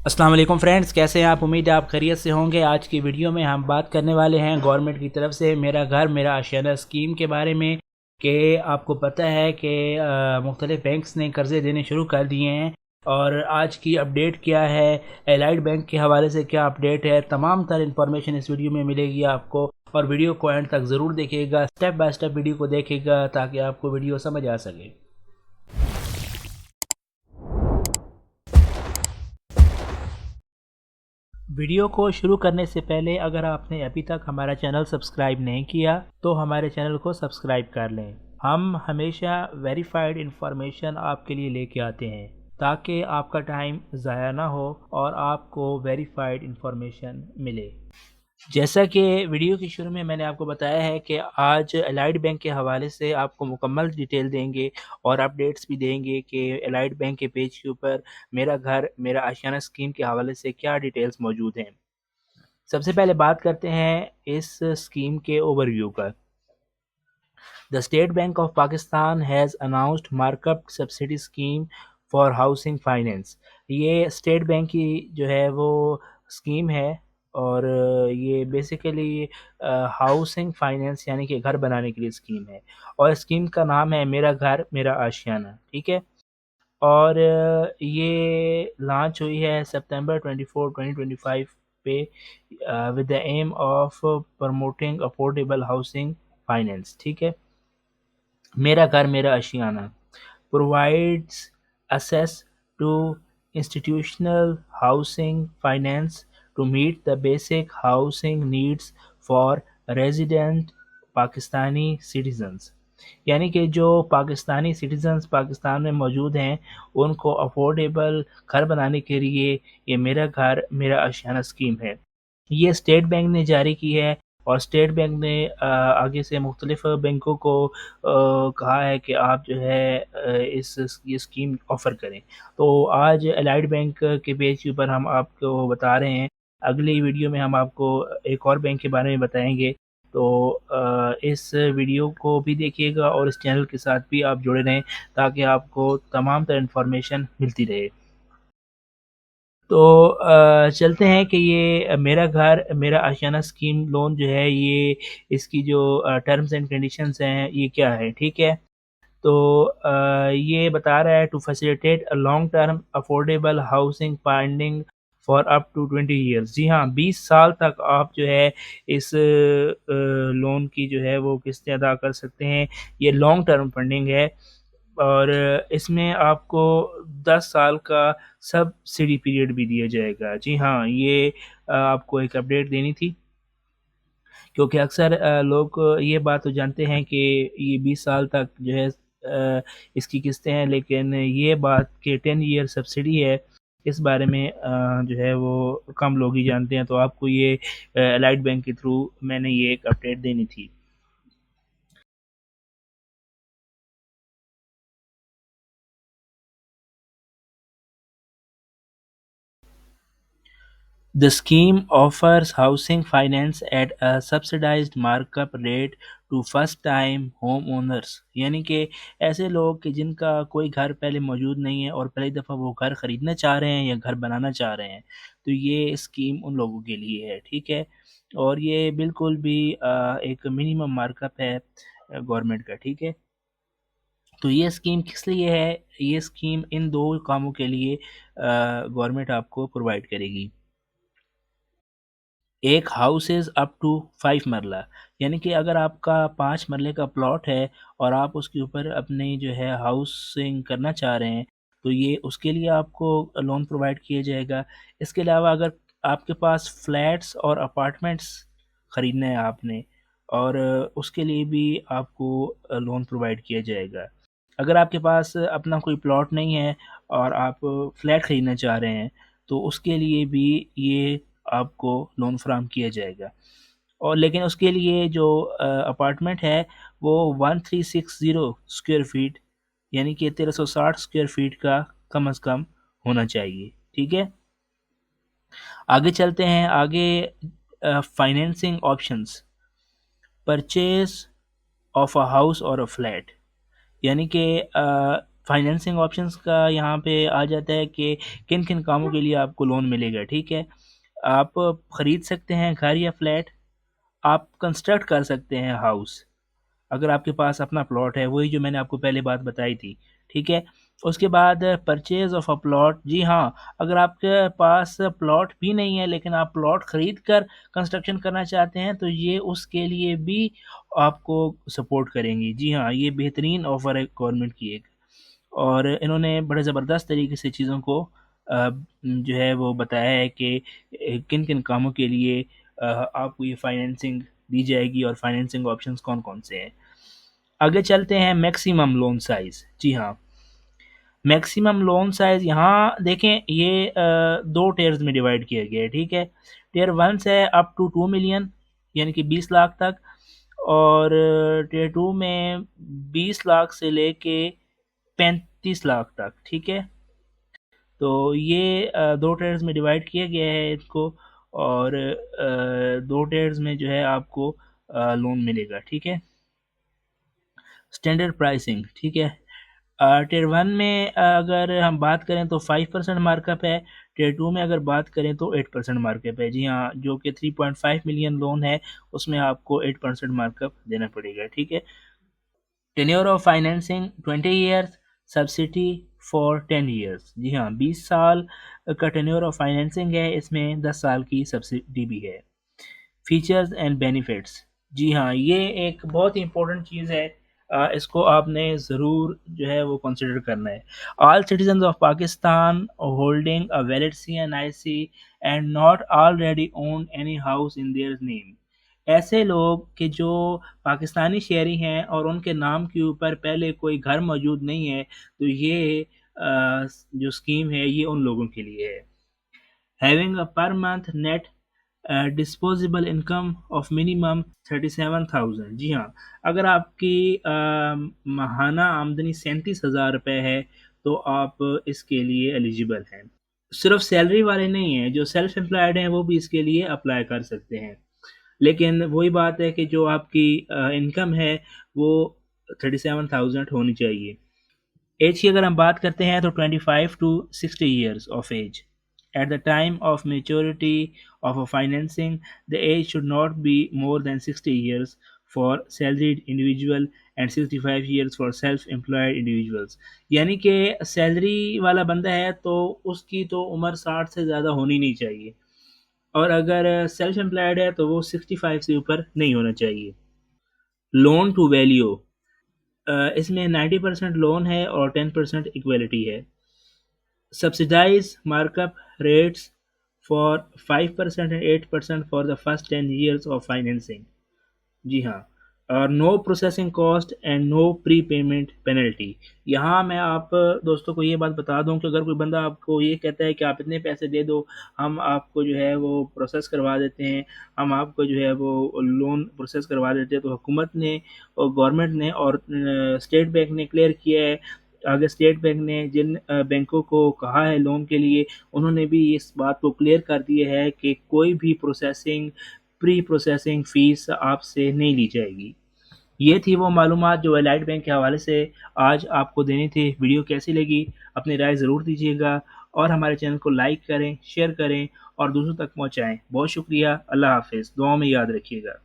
अस्सलाम वालेकुम फ्रेंड्स, कैसे हैं आप? उम्मीद है आप खैरियत से होंगे। आज की वीडियो में हम बात करने वाले हैं गवर्नमेंट की तरफ से मेरा घर मेरा आशियाना स्कीम के बारे में कि आपको पता है कि मुख्तलिफ बैंक्स ने कर्ज़े देने शुरू कर दिए हैं और आज की अपडेट क्या है, एलाइड बैंक के हवाले से क्या अपडेट है, तमाम तर इन्फॉर्मेशन इस वीडियो में मिलेगी आपको। और वीडियो को एंड तक ज़रूर देखिएगा, स्टेप बाय स्टेप वीडियो को देखिएगा ताकि आपको वीडियो समझ आ सके। वीडियो को शुरू करने से पहले अगर आपने अभी तक हमारा चैनल सब्सक्राइब नहीं किया तो हमारे चैनल को सब्सक्राइब कर लें। हम हमेशा वेरीफाइड इंफॉर्मेशन आपके लिए लेके आते हैं ताकि आपका टाइम ज़ाया ना हो और आपको वेरीफाइड इंफॉर्मेशन मिले। जैसा कि वीडियो के शुरू में मैंने आपको बताया है कि आज एलाइड बैंक के हवाले से आपको मुकम्मल डिटेल देंगे और अपडेट्स भी देंगे कि एलाइड बैंक के पेज के ऊपर मेरा घर मेरा आशियाना स्कीम के हवाले से क्या डिटेल्स मौजूद हैं। सबसे पहले बात करते हैं इस स्कीम के ओवरव्यू का। The state bank of Pakistan has announced markup subsidy scheme for housing finance. ये स्टेट बैंक की जो है वो स्कीम है और ये बेसिकली हाउसिंग फाइनेंस यानी कि घर बनाने के लिए स्कीम है और स्कीम का नाम है मेरा घर मेरा आशियाना। ठीक है। और ये लॉन्च हुई है सितंबर 24 2025 पे with the aim of promoting affordable housing finance. ठीक है। मेरा घर मेरा आशियाना provides access to institutional housing finance to meet the basic housing needs for resident Pakistani citizens। यानी कि जो पाकिस्तानी सिटीजन्स पाकिस्तान में मौजूद हैं उनको अफोर्डेबल घर बनाने के लिए ये मेरा घर मेरा आशियाना स्कीम है। ये स्टेट बैंक ने जारी की है और स्टेट बैंक ने आगे से मुख्तलिफ बैंकों को कहा है कि आप जो है ये स्कीम ऑफ़र करें। तो आज एलाइड बैंक के पेज के ऊपर हम आपको बता रहे हैं। अगली वीडियो में हम आपको एक और बैंक के बारे में बताएंगे। तो इस वीडियो को भी देखिएगा और इस चैनल के साथ भी आप जुड़े रहें ताकि आपको तमाम तरह इन्फॉर्मेशन मिलती रहे। तो चलते हैं कि ये मेरा घर मेरा आशियाना स्कीम लोन जो है ये इसकी जो टर्म्स एंड कंडीशंस हैं ये क्या है। ठीक है। तो ये बता रहा है to facilitate a long term affordable housing funding for up to 20 years. जी हाँ, 20 साल तक आप जो है इस लोन की जो है वो किस्तें अदा कर सकते हैं। ये लॉन्ग टर्म फंडिंग है और इसमें आपको 10 साल का सब्सिडी पीरियड भी दिया जाएगा। जी हाँ, ये आपको एक अपडेट देनी थी क्योंकि अक्सर लोग ये बात तो जानते हैं कि ये 20 साल तक जो है इसकी किस्तें हैं, लेकिन ये बात कि 10 ईयर सब्सिडी है इस बारे में जो है वो कम लोग ही जानते हैं। तो आपको ये एलाइड बैंक के थ्रू मैंने ये एक अपडेट देनी थी। The scheme offers housing finance at a subsidized markup rate to first-time homeowners। यानी कि ऐसे लोग कि जिनका कोई घर पहले मौजूद नहीं है और पहली दफ़ा वो घर ख़रीदना चाह रहे हैं या घर बनाना चाह रहे हैं, तो ये स्कीम उन लोगों के लिए है। ठीक है। और ये बिल्कुल भी एक मिनिमम मार्कअप है गवर्नमेंट का। ठीक है। तो ये स्कीम किस लिए है? ये स्कीम इन दो कामों के लिए गवर्नमेंट आपको प्रोवाइड करेगी। एक हाउस इज़ अप टू 5 मरला, यानी कि अगर आपका 5 मरले का प्लॉट है और आप उसके ऊपर अपनी जो है हाउसिंग करना चाह रहे हैं तो ये उसके लिए आपको लोन प्रोवाइड किया जाएगा। इसके अलावा अगर आपके पास फ्लैट्स और अपार्टमेंट्स ख़रीदना है आपने और उसके लिए भी आपको लोन प्रोवाइड किया जाएगा। अगर आपके पास अपना कोई प्लॉट नहीं है और आप फ्लैट ख़रीदना चाह रहे हैं तो उसके लिए भी ये आपको लोन फराहम किया जाएगा। और लेकिन उसके लिए जो अपार्टमेंट है वो 1360 स्क्वायर फीट यानी कि 1360 स्क्वायर फीट का कम अज़ कम होना चाहिए। ठीक है। आगे चलते हैं। आगे financing options, purchase of a house और अ फ्लैट, यानी कि फाइनेंसिंग ऑप्शंस का यहाँ पे आ जाता है कि किन किन कामों के लिए आपको लोन मिलेगा। ठीक है, आप ख़रीद सकते हैं घर या फ्लैट, आप कंस्ट्रक्ट कर सकते हैं हाउस, अगर आपके पास अपना प्लॉट है, वही जो मैंने आपको पहले बात बताई थी। ठीक है, उसके बाद परचेज ऑफ अ प्लॉट। जी हाँ, अगर आपके पास प्लॉट भी नहीं है लेकिन आप प्लॉट खरीद कर कंस्ट्रक्शन करना चाहते हैं तो ये उसके लिए भी आपको सपोर्ट करेंगी। जी हाँ, ये बेहतरीन ऑफ़र है गवर्नमेंट की एक, और इन्होंने बड़े ज़बरदस्त तरीके से चीज़ों को जो है वो बताया है कि किन किन कामों के लिए आपको ये फाइनेंसिंग दी जाएगी और फाइनेंसिंग ऑप्शंस कौन कौन से हैं। आगे चलते हैं, मैक्सिमम लोन साइज़। जी हाँ, मैक्सिमम लोन साइज़ यहाँ देखें, ये दो टेयर्स में डिवाइड किया गया है। ठीक है, टेयर वन से अप टू 2 मिलियन यानी कि 20 लाख तक, और टेयर टू में 20 लाख से लेके 35 लाख तक। ठीक है, तो ये दो टेयर्स में डिवाइड किया गया है इसको, और दो टेयर्स में जो है आपको लोन मिलेगा। ठीक है, स्टैंडर्ड प्राइसिंग। ठीक है, टियर वन में अगर हम बात करें तो 5% मार्कअप है, टियर टू में अगर बात करें तो 8% मार्कअप है। जी हाँ, जो कि 3.5 मिलियन लोन है उसमें आपको 8% मार्कअप देना पड़ेगा। ठीक है, tenure of financing 20 years, subsidy for 10 years. जी हाँ, 20 साल का टेन्योर ऑफ फाइनेंसिंग है, इसमें 10 साल की सब्सिडी भी है। Features and benefits. जी हाँ, ये एक बहुत ही इंपॉर्टेंट चीज़ है, इसको आपने ज़रूर जो है वो कंसिडर करना है। All citizen of Pakistan holding a valid CNIC and not already own any house in their name. ऐसे लोग कि जो पाकिस्तानी शहरी हैं और उनके नाम के ऊपर पहले कोई घर मौजूद नहीं है, तो ये जो स्कीम है ये उन लोगों के लिए है। Having a per month net disposable income of minimum 37,000। जी हाँ, अगर आपकी माहाना आमदनी 37,000 रुपये है तो आप इसके लिए एलिजिबल हैं। सिर्फ सैलरी वाले नहीं हैं, जो सेल्फ एम्प्लॉयड हैं वो भी इसके लिए अप्लाई कर सकते हैं, लेकिन वही बात है कि जो आपकी इनकम है वो 37,000 होनी चाहिए। एज की अगर हम बात करते हैं तो 25 to 60 years of age. At the time of maturity of a financing, the age should not be more than 60 years for salaried individual and 65 years for self-employed individuals. यानी कि सैलरी वाला बंदा है तो उसकी तो उम्र 60 से ज़्यादा होनी नहीं चाहिए, और अगर सेल्फ एम्प्लॉयड है तो वो 65 से ऊपर नहीं होना चाहिए। लोन टू वैल्यू, इसमें 90% लोन है और 10% इक्वलिटी है। Subsidize markup rates for 5% and 8% for the first 10 years of financing. जी हाँ, और no processing cost and no prepayment penalty. यहाँ मैं आप दोस्तों को ये बात बता दूं कि अगर कोई बंदा आपको ये कहता है कि आप इतने पैसे दे दो, हम आपको जो है वो प्रोसेस करवा देते हैं, हम आपको जो है वो लोन प्रोसेस करवा देते हैं, तो हुकूमत ने और गवर्नमेंट ने और स्टेट बैंक ने क्लियर किया है। अगर स्टेट बैंक ने जिन बैंकों को कहा है लोन के लिए, उन्होंने भी इस बात को क्लियर कर दिया है कि कोई भी प्री प्रोसेसिंग फ़ीस आपसे नहीं ली जाएगी। ये थी वो मालूमात जो एलाइट बैंक के हवाले से आज आपको देनी थी। वीडियो कैसी लगी अपनी राय ज़रूर दीजिएगा, और हमारे चैनल को लाइक करें, शेयर करें और दूसरों तक पहुँचाएँ। बहुत शुक्रिया, अल्लाह हाफ़िज़, दुआओं में याद रखिएगा।